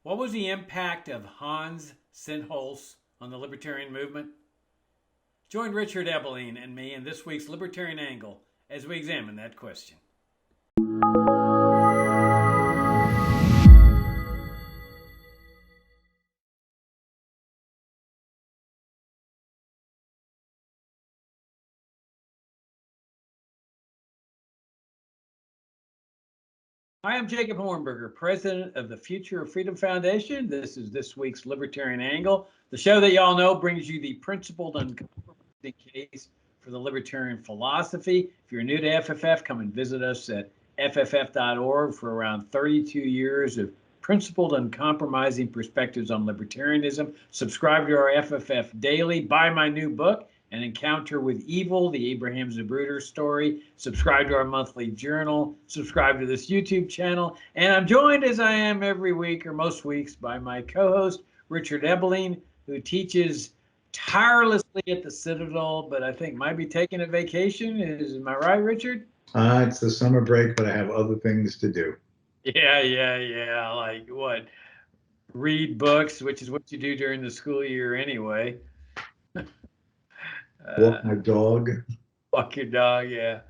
What was the impact of Hans Sennholz on the libertarian movement? Join Richard Ebeling and me in this week's Libertarian Angle as we examine that question. Hi, I'm Jacob Hornberger, president of the Future of Freedom Foundation. This is this week's Libertarian Angle. The show that y'all know brings you the principled and compromising case for the libertarian philosophy. If you're new to FFF, come and visit us at fff.org for around 32 years of principled and compromising perspectives on libertarianism. Subscribe to our FFF Daily. Buy my new book, An Encounter with Evil, the Abraham Zapruder story. Subscribe to our monthly journal. Subscribe to this YouTube channel. And I'm joined, as I am every week or most weeks, by my co-host, Richard Ebeling, who teaches tirelessly at the Citadel, but I think might be taking a vacation. Am I right, Richard? It's the summer break, but I have other things to do. Yeah. Like what? Read books, which is what you do during the school year anyway. Walk my dog. Walk your dog, yeah.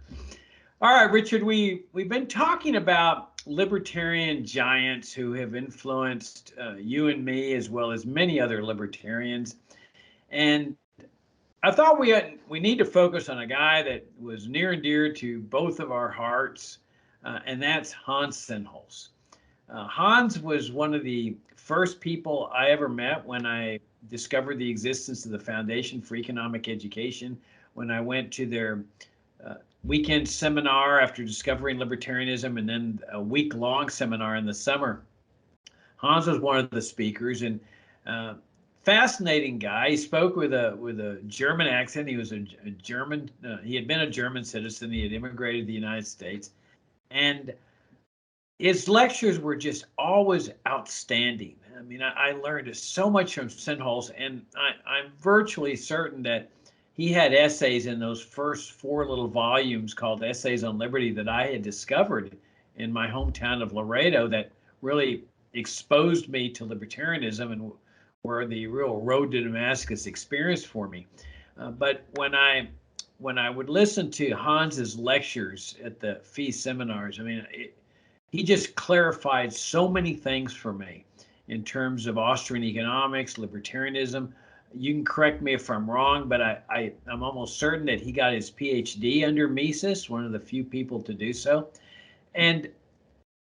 All right, Richard, we've been talking about libertarian giants who have influenced you and me, as well as many other libertarians. And I thought we need to focus on a guy that was near and dear to both of our hearts, and that's Hans Sennholz. Hans was one of the first people I ever met when I discovered the existence of the Foundation for Economic Education, when I went to their weekend seminar after discovering libertarianism, and then a week-long seminar in the summer. Hans was one of the speakers, and fascinating guy. He spoke with a German accent. He was a German. He had been a German citizen. He had immigrated to the United States, and his lectures were just always outstanding. I mean, I learned so much from Sennholz, and I'm virtually certain that he had essays in those first 4 little volumes called Essays on Liberty that I had discovered in my hometown of Laredo that really exposed me to libertarianism and were the real road to Damascus experience for me. But when I would listen to Hans's lectures at the FEE seminars, I mean, he just clarified so many things for me in terms of Austrian economics, libertarianism. You can correct me if I'm wrong, but I'm almost certain that he got his PhD under Mises, one of the few people to do so. And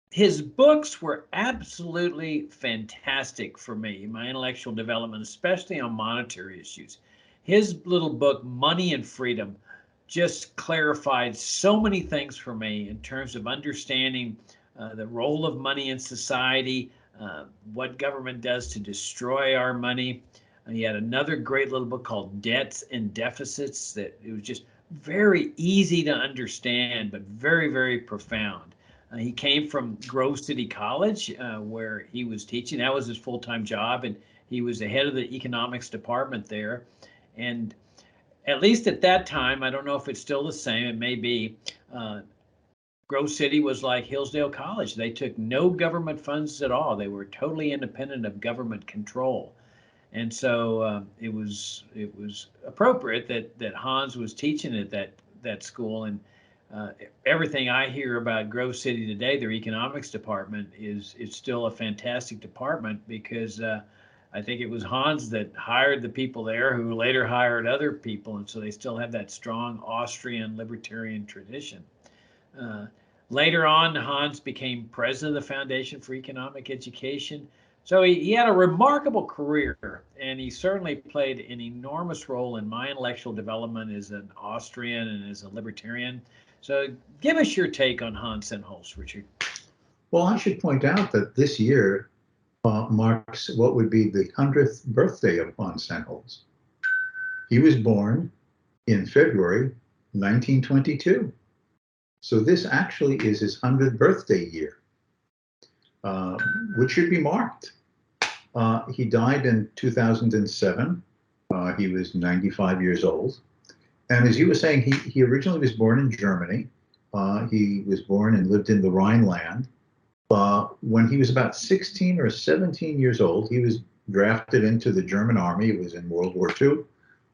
his books were absolutely fantastic for me, my intellectual development, especially on monetary issues. His little book, Money and Freedom, just clarified so many things for me in terms of understanding the role of money in society, what government does to destroy our money. He had another great little book called Debts and Deficits that it was just very easy to understand, but very, very profound. He came from Grove City College, where he was teaching. That was his full-time job, and he was the head of the economics department there. And at least at that time, I don't know if it's still the same, it may be, Grove City was like Hillsdale College. They took no government funds at all. They were totally independent of government control. And so it was appropriate that Hans was teaching at that school. And everything I hear about Grove City today, their economics department is still a fantastic department because I think it was Hans that hired the people there who later hired other people. And so they still have that strong Austrian libertarian tradition. Later on, Hans became president of the Foundation for Economic Education. So he had a remarkable career, and he certainly played an enormous role in my intellectual development as an Austrian and as a libertarian. So give us your take on Hans Sennholz, Richard. Well, I should point out that this year marks what would be the 100th birthday of Hans Sennholz. He was born in February 1922. So this actually is his 100th birthday year, which should be marked. He died in 2007. He was 95 years old. And as you were saying, he originally was born in Germany. He was born and lived in the Rhineland. When he was about 16 or 17 years old, he was drafted into the German army. It was in World War II.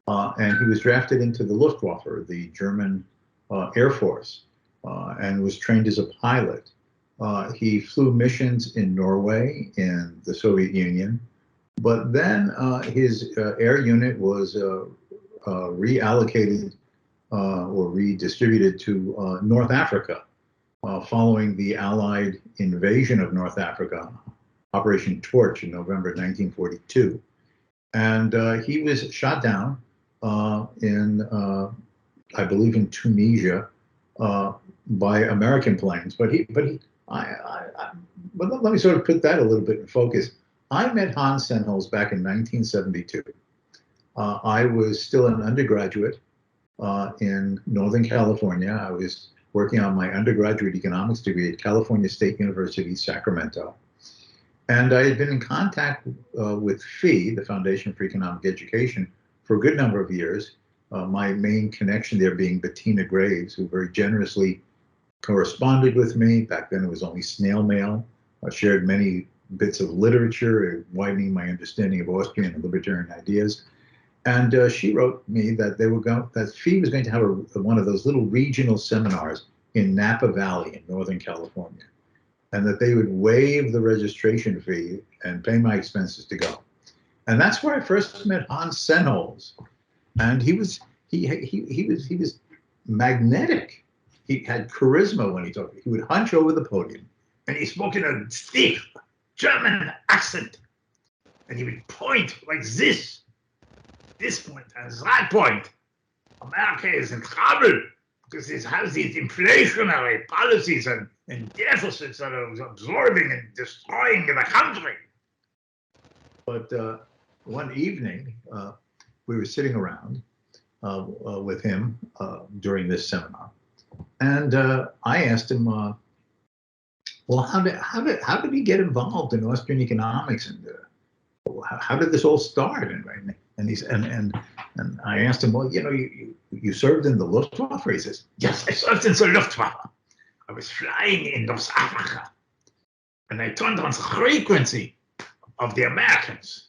And he was drafted into the Luftwaffe, the German Air Force, and was trained as a pilot. He flew missions in Norway, in the Soviet Union, but then his air unit was reallocated or redistributed to North Africa following the Allied invasion of North Africa, Operation Torch in November 1942. And he was shot down I believe, in Tunisia by American planes. But let me sort of put that a little bit in focus. I met Hans Sennholz back in 1972. I was still an undergraduate in Northern California. I was working on my undergraduate economics degree at California State University, Sacramento. And I had been in contact with FEE, the Foundation for Economic Education, for a good number of years. My main connection there being Bettina Graves, who very generously corresponded with me. Back then it was only snail mail. I shared many bits of literature, widening my understanding of Austrian and libertarian ideas. And she wrote me that that FEE was going to have one of those little regional seminars in Napa Valley in Northern California, and that they would waive the registration fee and pay my expenses to go. And that's where I first met Hans Sennholz. And he was magnetic. He had charisma when he talked. He would hunch over the podium, and he spoke in a thick German accent. And he would point like this point, and that point. America is in trouble because it has these inflationary policies and deficits that are absorbing and destroying the country. But one evening, we were sitting around with him during this seminar, and I asked him, "Well, how did he get involved in Austrian economics, and how did this all start?" And he said, and I asked him, "Well, you served in the Luftwaffe?" He says, "Yes, I served in the Luftwaffe. I was flying in North Africa, and I turned on the frequency of the Americans.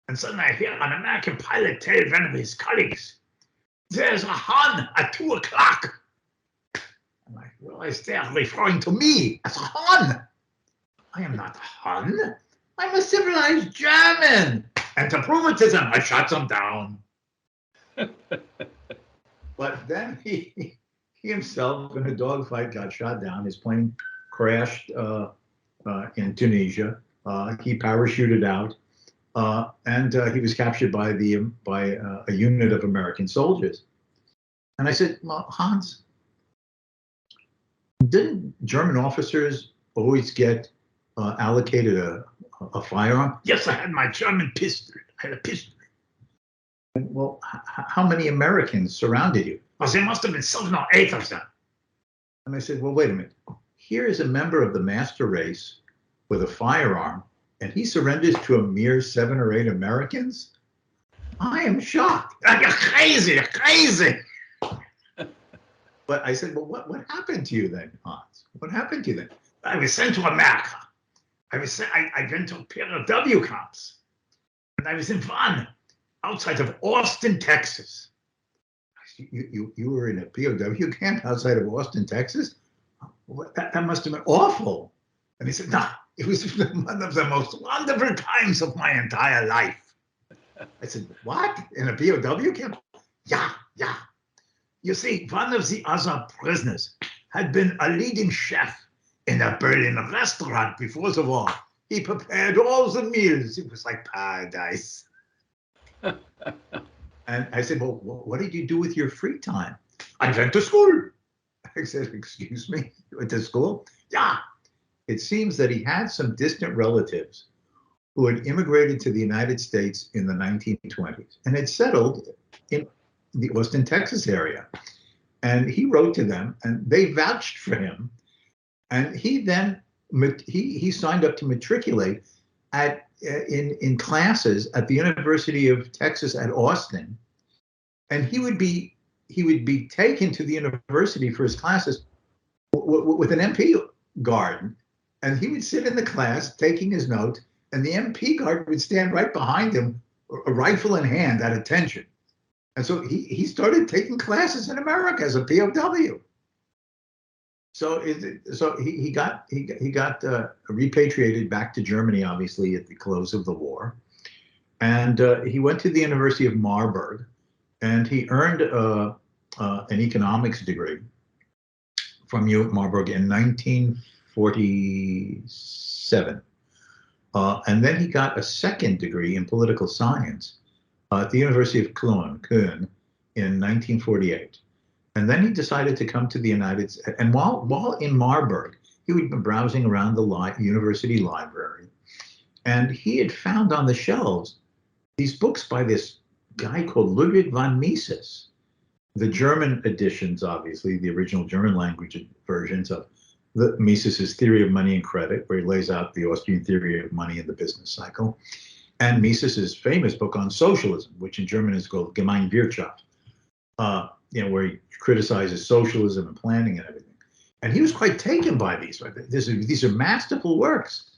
And suddenly I hear an American pilot tell one of his colleagues, 'There's a Hun at 2 o'clock.' And I realized they're referring to me as a Hun. I am not a Hun. I'm a civilized German. And to prove it to them, I shot them down." But then he himself, in a dogfight, got shot down. His plane crashed in Tunisia. He parachuted out. And he was captured by a unit of American soldiers. And I said, "Well, Hans, didn't German officers always get allocated a firearm?" "Yes, I had my German pistol. I had a pistol." And, "Well, how many Americans surrounded you?" "Well, there must have been 7 or 8 of them." And I said, "Well, wait a minute. Here is a member of the master race with a firearm, and he surrenders to a mere 7 or 8 Americans? I am shocked." "You're crazy, you're crazy." But I said, "Well, what happened to you then, Hans? What happened to you then?" "I was sent to America. I went to POW camps. And I was in Vaughan, outside of Austin, Texas." You were in a POW camp outside of Austin, Texas? That must have been awful." And he said, "No, it was one of the most wonderful times of my entire life." I said, "What? In a POW camp?" Yeah. You see, one of the other prisoners had been a leading chef in a Berlin restaurant before the war. He prepared all the meals. It was like paradise. And I said, "Well, what did you do with your free time?" "I went to school." I said, "Excuse me, you went to school?" "Yeah." It seems that he had some distant relatives who had immigrated to the United States in the 1920s and had settled in the Austin, Texas area. And he wrote to them, and they vouched for him. And he then he signed up to matriculate in classes at the University of Texas at Austin, and he would be taken to the university for his classes with an MP guard. And he would sit in the class taking his notes, and the MP guard would stand right behind him, a rifle in hand, at attention. And so he started taking classes in America as a POW. So he got repatriated back to Germany, obviously at the close of the war, and he went to the University of Marburg, and he earned an economics degree from Marburg in 1947, and then he got a second degree in political science at the University of Köln in 1948. And then he decided to come to the United States. And while in Marburg, he would be browsing around the university library. And he had found on the shelves these books by this guy called Ludwig von Mises. The German editions, obviously, the original German language versions of Mises's Theory of Money and Credit, where he lays out the Austrian theory of money and the business cycle. And Mises's famous book on socialism, which in German is called Gemeinwirtschaft. Where he criticizes socialism and planning and everything. And he was quite taken by these. Right? These are masterful works.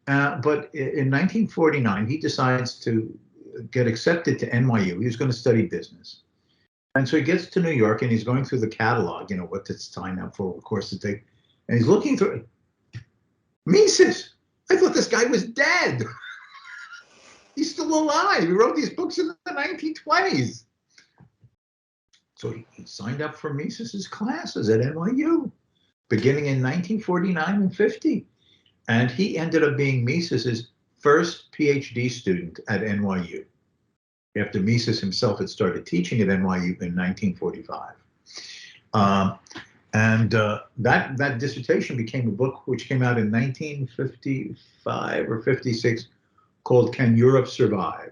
But in 1949, he decides to get accepted to NYU. He was going to study business. And so he gets to New York, and he's going through the catalog, what to sign up for, of course, to take. And he's looking through it. Mises! I thought this guy was dead. He's still alive. He wrote these books in the 1920s. So he signed up for Mises's classes at NYU, beginning in 1949 and 50. And he ended up being Mises's first PhD student at NYU, after Mises himself had started teaching at NYU in 1945. That dissertation became a book which came out in 1955 or 56 called Can Europe Survive?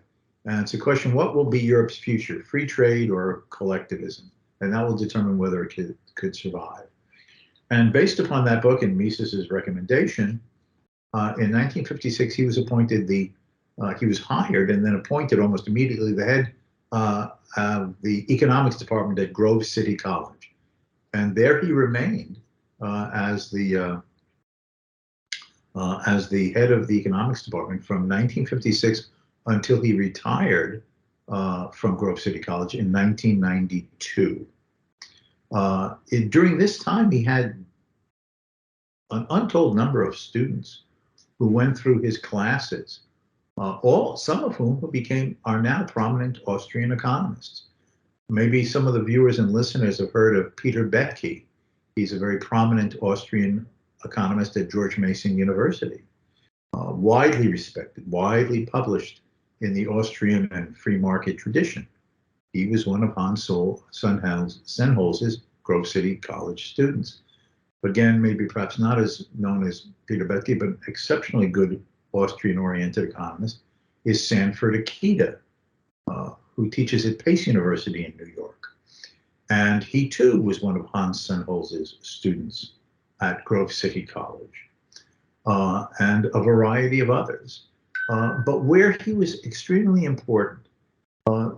And it's a question, what will be Europe's future, free trade or collectivism? And that will determine whether it could survive. And based upon that book and Mises's recommendation, in 1956, he was hired and then appointed almost immediately the head of the economics department at Grove City College. And there he remained as the head of the economics department from 1956 until he retired from Grove City College in 1992. During this time, he had an untold number of students who went through his classes, some of whom are now prominent Austrian economists. Maybe some of the viewers and listeners have heard of Peter Boettke. He's a very prominent Austrian economist at George Mason University, widely respected, widely published in the Austrian and free market tradition. He was one of Hans Sennholz's Grove City College students. Again, maybe perhaps not as known as Peter Boettke, but exceptionally good Austrian-oriented economist is Sanford Ikeda, who teaches at Pace University in New York. And he too was one of Hans Sennholz's students at Grove City College, and a variety of others. But where he was extremely important,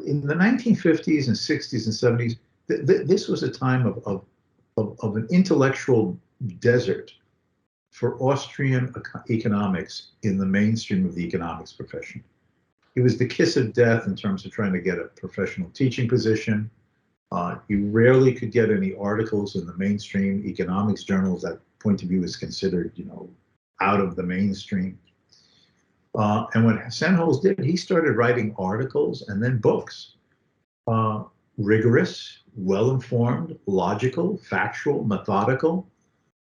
in the 1950s and 60s and 70s, this was a time of an intellectual desert for Austrian economics in the mainstream of the economics profession. It was the kiss of death in terms of trying to get a professional teaching position. You rarely could get any articles in the mainstream economics journals. That point of view is considered, out of the mainstream. And what Sennholz did, he started writing articles and then books. Rigorous, well-informed, logical, factual, methodical,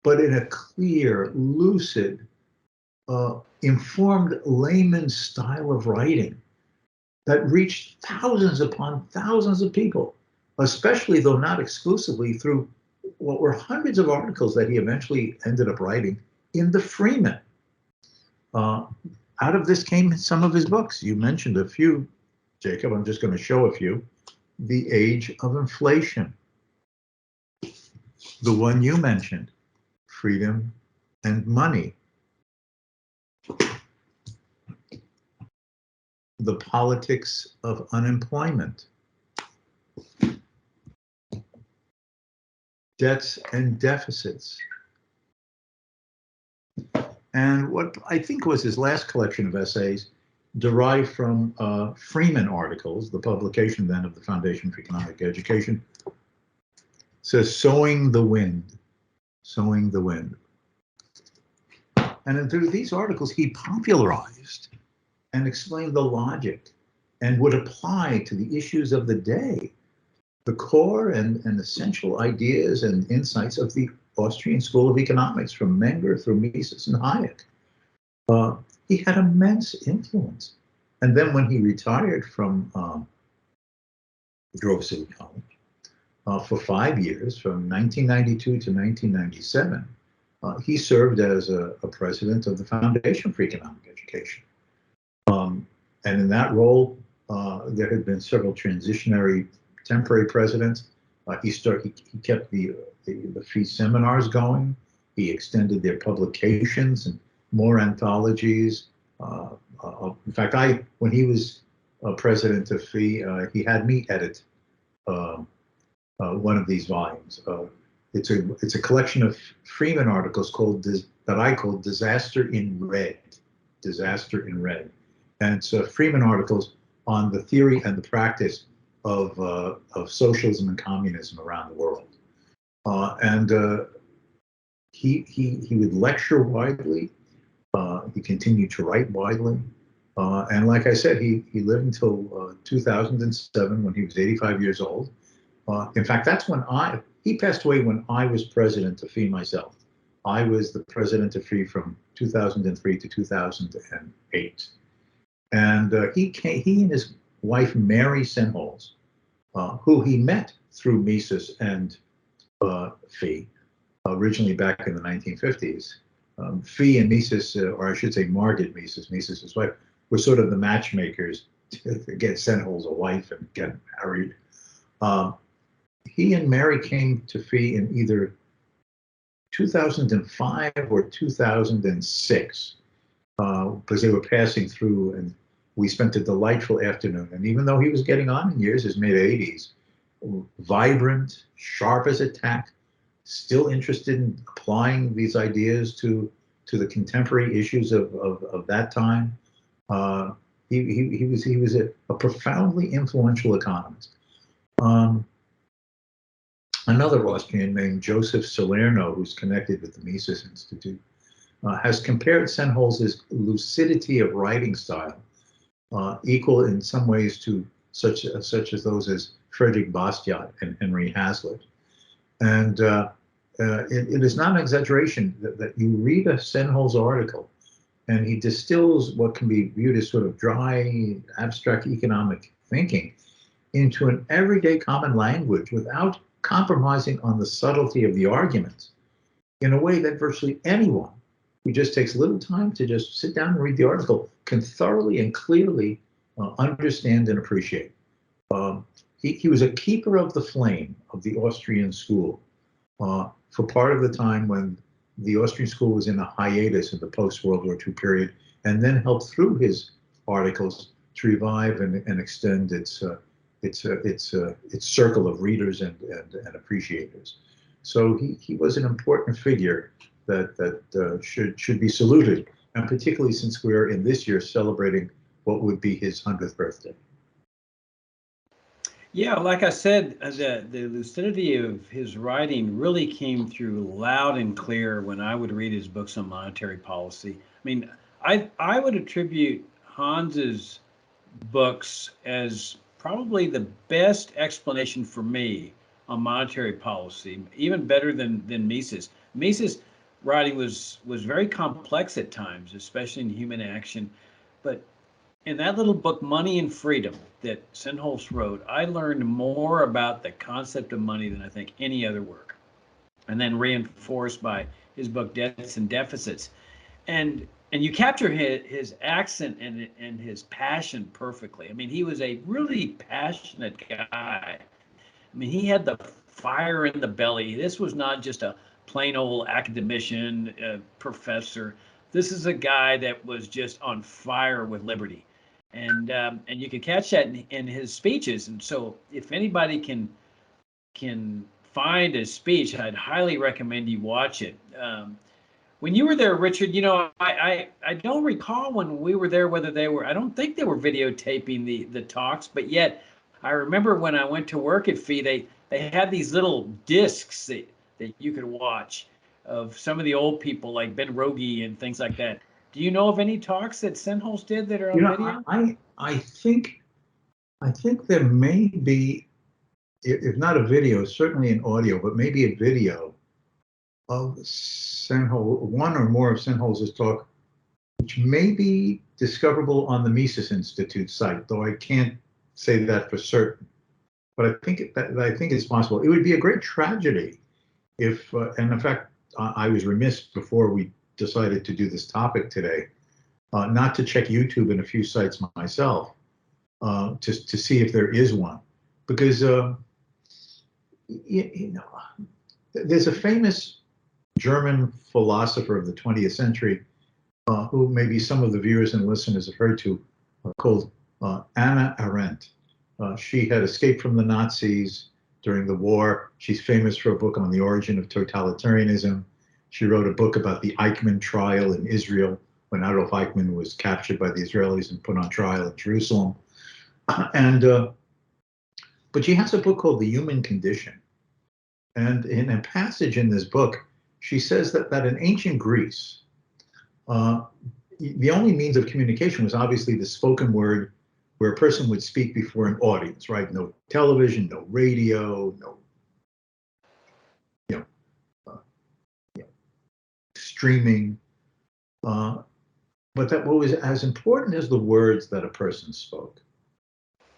but in a clear, lucid, informed layman's style of writing that reached thousands upon thousands of people, especially, though not exclusively, through what were hundreds of articles that he eventually ended up writing in the Freeman. Out of this came some of his books. You mentioned a few, Jacob. I'm just going to show a few. The Age of Inflation. The one you mentioned, Freedom and Money. The Politics of Unemployment. Debts and Deficits. And what I think was his last collection of essays derived from Freeman articles, the publication then of the Foundation for Economic Education, says sowing the wind, sowing the wind. And through these articles, he popularized and explained the logic and would apply to the issues of the day the core and essential ideas and insights of the Austrian School of Economics, from Menger through Mises and Hayek. He had immense influence. And then when he retired from Grove City College for 5 years, from 1992 to 1997, he served as a president of the Foundation for Economic Education. And in that role, there had been several transitionary temporary presidents. He kept the free seminars going. He extended their publications and more anthologies. In fact, when he was president of FEE, he had me edit one of these volumes. It's a collection of Freeman articles that I call Disaster in Red. Disaster in Red. And it's Freeman articles on the theory and the practice of socialism and communism around the world. He would lecture widely. He continued to write widely. And like I said, he lived until 2007 when he was 85 years old. In fact, that's when he passed away when I was president of FEE myself. I was the president of FEE from 2003 to 2008. And he and his wife, Mary Senholz, who he met through Mises and FEE, originally back in the 1950s. FEE and Mises, or I should say Margit Mises, Mises' wife, were sort of the matchmakers to get Senholz a wife and get married. He and Mary came to FEE in either 2005 or 2006 because they were passing through, and we spent a delightful afternoon. And even though he was getting on in years, his mid-80s, vibrant, sharp as a tack, still interested in applying these ideas to the contemporary issues of that time. He was a profoundly influential economist. Another Austrian named Joseph Salerno, who's connected with the Mises Institute, has compared Senholz's lucidity of writing style, equal in some ways to such as those as Frederick Bastiat and Henry Hazlitt. And it is not an exaggeration that you read a Senholz article and he distills what can be viewed as sort of dry, abstract economic thinking into an everyday common language without compromising on the subtlety of the arguments in a way that virtually anyone who just takes a little time to just sit down and read the article can thoroughly and clearly understand and appreciate. He was a keeper of the flame of the Austrian school for part of the time when the Austrian school was in a hiatus in the post-World War II period, and then helped through his articles to revive and extend its circle of readers and appreciators. So he was an important figure that should be saluted, and particularly since we're in this year celebrating what would be his 100th birthday. Yeah, like I said, the lucidity of his writing really came through loud and clear when I would read his books on monetary policy. I mean, I would attribute Hans's books as probably the best explanation for me on monetary policy, even better than Mises. Mises' writing was very complex at times, especially in Human Action, but in that little book, Money and Freedom, that Senholz wrote, I learned more about the concept of money than I think any other work, and then reinforced by his book, Debts and Deficits. And you capture his accent and his passion perfectly. I mean, he was a really passionate guy. I mean, he had the fire in the belly. This was not just a plain old academician, professor. This is a guy that was just on fire with liberty. And you can catch that in his speeches. And so if anybody can find his speech, I'd highly recommend you watch it. when you were there, Richard, you know, I don't recall when we were there whether they were. I don't think they were videotaping the talks, but yet I remember when I went to work at Fee, they had these little discs that you could watch of some of the old people like Ben Rogie and things like that. Do you know of any talks that Sennholz did that are on video? I think there may be, if not a video, certainly an audio, but maybe a video of Sennholz, one or more of Sennholz's talk, which may be discoverable on the Mises Institute site, though I can't say that for certain. But I think it's possible. It would be a great tragedy if, and in fact, I was remiss before we decided to do this topic today, not to check YouTube and a few sites myself to see if there is one, because you know, there's a famous German philosopher of the 20th century who maybe some of the viewers and listeners have heard to, called Anna Arendt. She had escaped from the Nazis during the war. She's famous for a book on the origin of totalitarianism. She wrote a book about the Eichmann trial in Israel, when Adolf Eichmann was captured by the Israelis and put on trial in Jerusalem. But she has a book called The Human Condition. And in a passage in this book, she says that in ancient Greece, the only means of communication was obviously the spoken word, where a person would speak before an audience, right? No television, no radio, no, streaming. But that what was as important as the words that a person spoke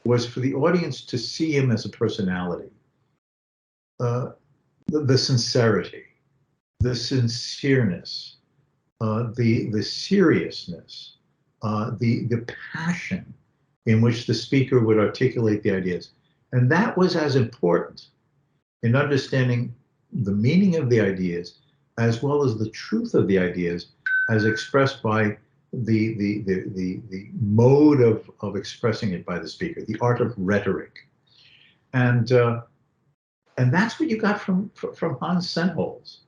was for the audience to see him as a personality. The sincerity, the sincereness, the seriousness, the passion in which the speaker would articulate the ideas. And that was as important in understanding the meaning of the ideas as well as the truth of the ideas as expressed by the mode of expressing it by the speaker, the art of rhetoric. And that's what you got from Hans Sennholz.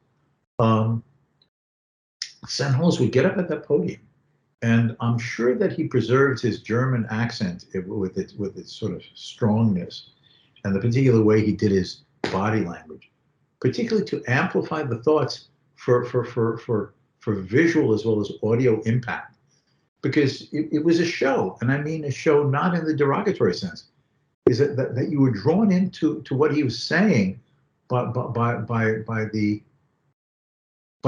Sennholz would get up at that podium, and I'm sure that he preserved his German accent with its sort of strongness and the particular way he did his body language, particularly to amplify the thoughts for visual as well as audio impact, because it was a show, and I mean a show not in the derogatory sense. Is that you were drawn into what he was saying by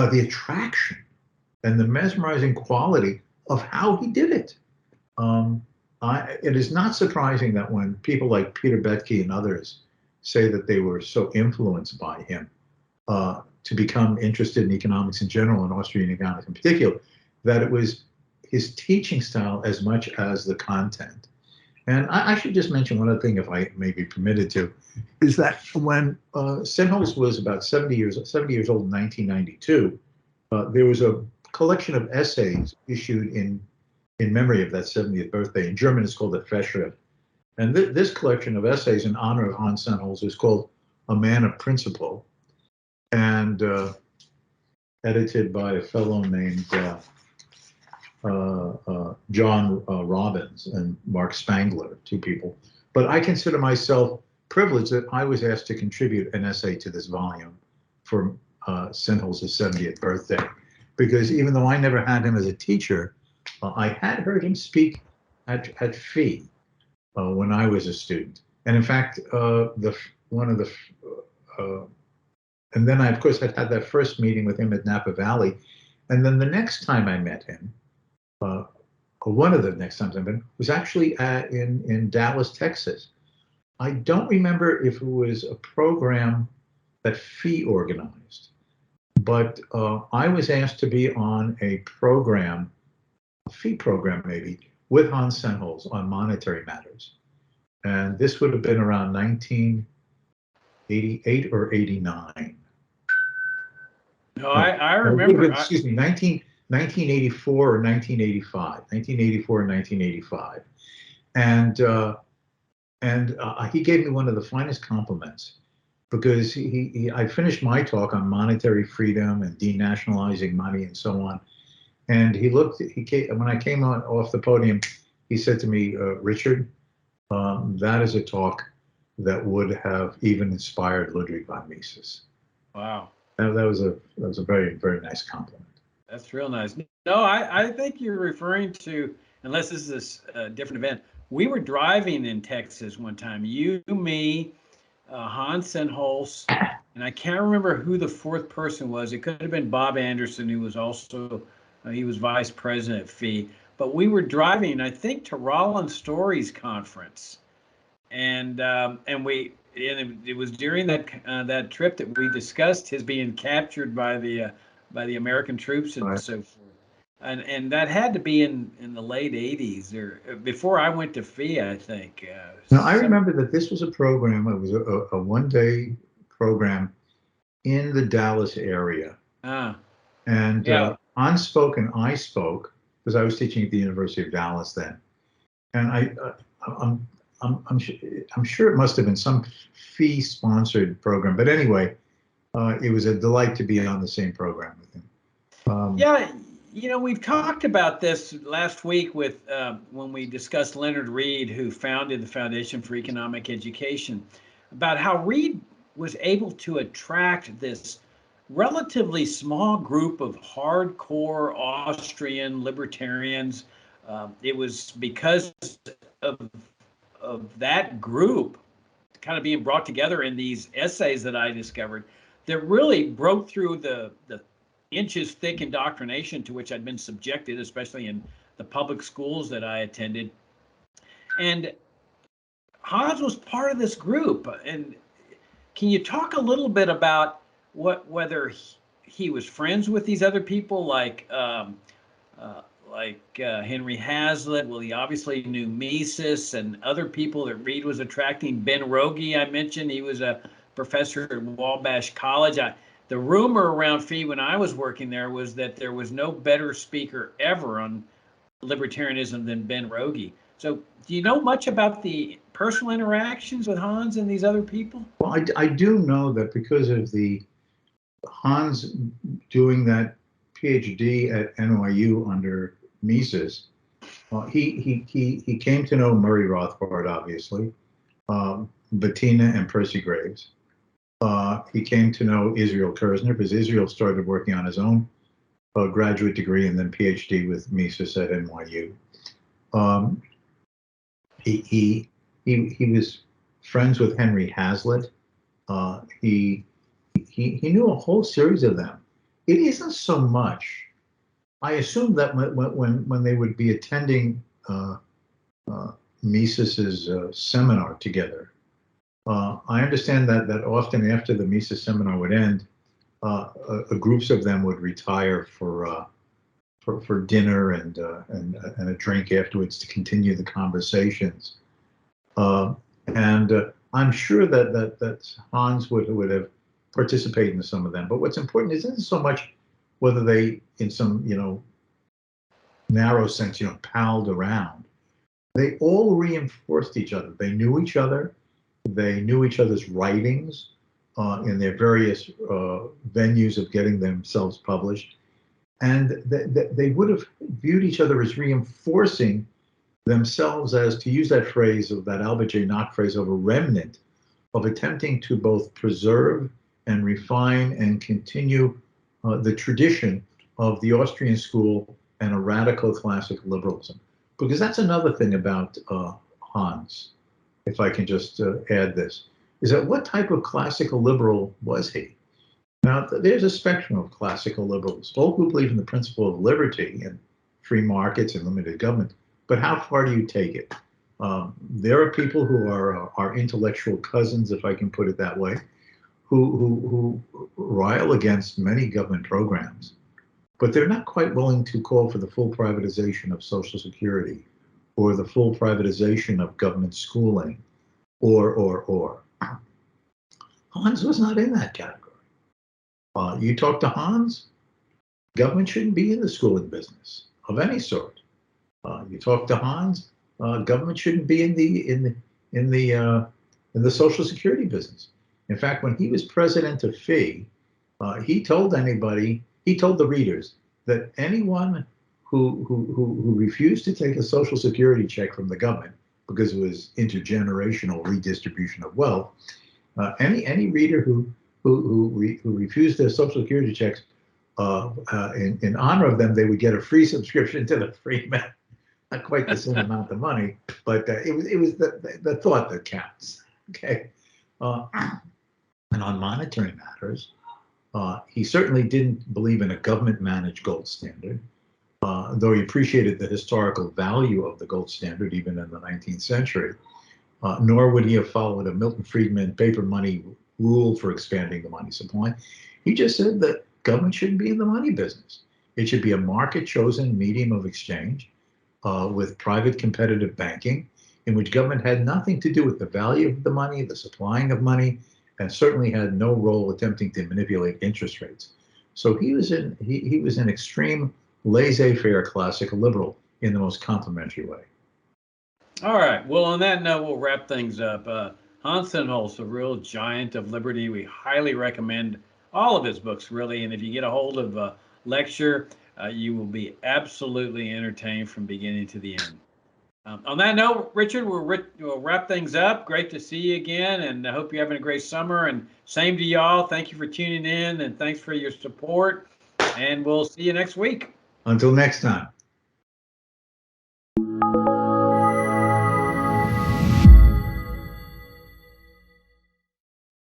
the attraction and the mesmerizing quality of how he did it. It is not surprising that when people like Peter Boettke and others say that they were so influenced by him to become interested in economics in general and Austrian economics in particular, that it was his teaching style as much as the content. And I should just mention one other thing, if I may be permitted to, is that when Sennholz was about 70 years old in 1992, there was a collection of essays issued in memory of that 70th birthday. In German, it's called a Festschrift. And this collection of essays in honor of Hans Sennholz is called A Man of Principle, and edited by a fellow named John Robbins and Mark Spangler, two people. But I consider myself privileged that I was asked to contribute an essay to this volume for Sennholz's 70th birthday, because even though I never had him as a teacher, I had heard him speak at Fee when I was a student. And in fact, and then I, of course, had that first meeting with him at Napa Valley. And then the next time I met him, one of the next times I met him, was actually in Dallas, Texas. I don't remember if it was a program that Fee organized, but I was asked to be on a program, a Fee program maybe, with Hans Sennholz on monetary matters. And this would have been around 1988 or 89. No, I remember. Excuse me, 1984 or 1985, 1984 and 1985. And he gave me one of the finest compliments. because I finished my talk on monetary freedom and denationalizing money and so on. And when I came off the podium, he said to me, Richard, that is a talk that would have even inspired Ludwig von Mises. Wow. That was a very, very nice compliment. That's real nice. No, I think you're referring to, unless this is a different event. We were driving in Texas one time. You, me, Hans and Holst, and I can't remember who the fourth person was. It could have been Bob Anderson, who was also he was vice president at FEE. But we were driving, I think, to Roland Story's conference, and it was during that trip that we discussed his being captured by the American troops and Right. so forth. And that had to be in the late 80s or before I went to FEE, I think. Now, I remember that this was a program, it was a one-day program in the Dallas area. And Yeah. Hans spoke and I spoke, because I was teaching at the University of Dallas then. And I'm sure it must have been some fee-sponsored program. But anyway, it was a delight to be on the same program with him. Yeah, we've talked about this last week with when we discussed Leonard Read, who founded the Foundation for Economic Education, about how Read was able to attract this relatively small group of hardcore Austrian libertarians. It was because of that group kind of being brought together in these essays that I discovered that really broke through the inches thick indoctrination to which I'd been subjected, especially in the public schools that I attended. And Hans was part of this group. And can you talk a little bit about whether he was friends with these other people like Henry Hazlitt? Well, he obviously knew Mises and other people that Read was attracting. Ben Rogie, I mentioned, he was a professor at Wabash College. The rumor around FEE when I was working there was that there was no better speaker ever on libertarianism than Ben Rogie. So do you know much about the personal interactions with Hans and these other people? Well, I do know that because of the Hans doing that PhD at NYU under Mises, he came to know Murray Rothbard, obviously, Bettina and Percy Graves. He came to know Israel Kirzner because Israel started working on his own graduate degree and then PhD with Mises at NYU. He was friends with Henry Hazlitt. He knew a whole series of them. It isn't so much. I assume that when they would be attending Mises's seminar together, I understand that often after the Mises seminar would end, groups of them would retire for dinner and a drink afterwards to continue the conversations. And I'm sure that Hans would have participated in some of them. But what's important isn't so much whether they, in some narrow sense, palled around. They all reinforced each other. They knew each other. They knew each other's writings in their various venues of getting themselves published. And they would have viewed each other as reinforcing themselves as, to use that phrase, of that Albert J. Nock phrase, of a remnant of attempting to both preserve and refine and continue the tradition of the Austrian school and a radical classic liberalism. Because that's another thing about Hans, if I can just add this, is that what type of classical liberal was he? Now, there's a spectrum of classical liberals, all who believe in the principle of liberty and free markets and limited government. But how far do you take it? There are people who are our intellectual cousins, if I can put it that way, who rile against many government programs, but they're not quite willing to call for the full privatization of Social Security or the full privatization of government schooling or. Hans was not in that category. You talk to Hans, government shouldn't be in the schooling business of any sort. You talk to Hans, government shouldn't be in the Social Security business. In fact, when he was president of FEE, he told the readers that anyone who refused to take a Social Security check from the government because it was intergenerational redistribution of wealth, any reader who refused their Social Security checks, in honor of them, they would get a free subscription to the Freeman. Not quite the same amount of money, but it was the thought that counts. Okay, and on monetary matters, he certainly didn't believe in a government-managed gold standard, though he appreciated the historical value of the gold standard even in the 19th century. Nor would he have followed a Milton Friedman paper money rule for expanding the money supply. He just said that government shouldn't be in the money business. It should be a market-chosen medium of exchange with private competitive banking, in which government had nothing to do with the value of the money, the supplying of money, and certainly had no role attempting to manipulate interest rates. So he was an extreme laissez-faire classic liberal in the most complimentary way. All right. Well, on that note, we'll wrap things up. Hans Sennholz, a real giant of liberty. We highly recommend all of his books, really. And if you get a hold of a lecture, you will be absolutely entertained from beginning to the end. On that note, Richard, we'll wrap things up. Great to see you again, and I hope you're having a great summer. And same to y'all. Thank you for tuning in, and thanks for your support. And we'll see you next week. Until next time.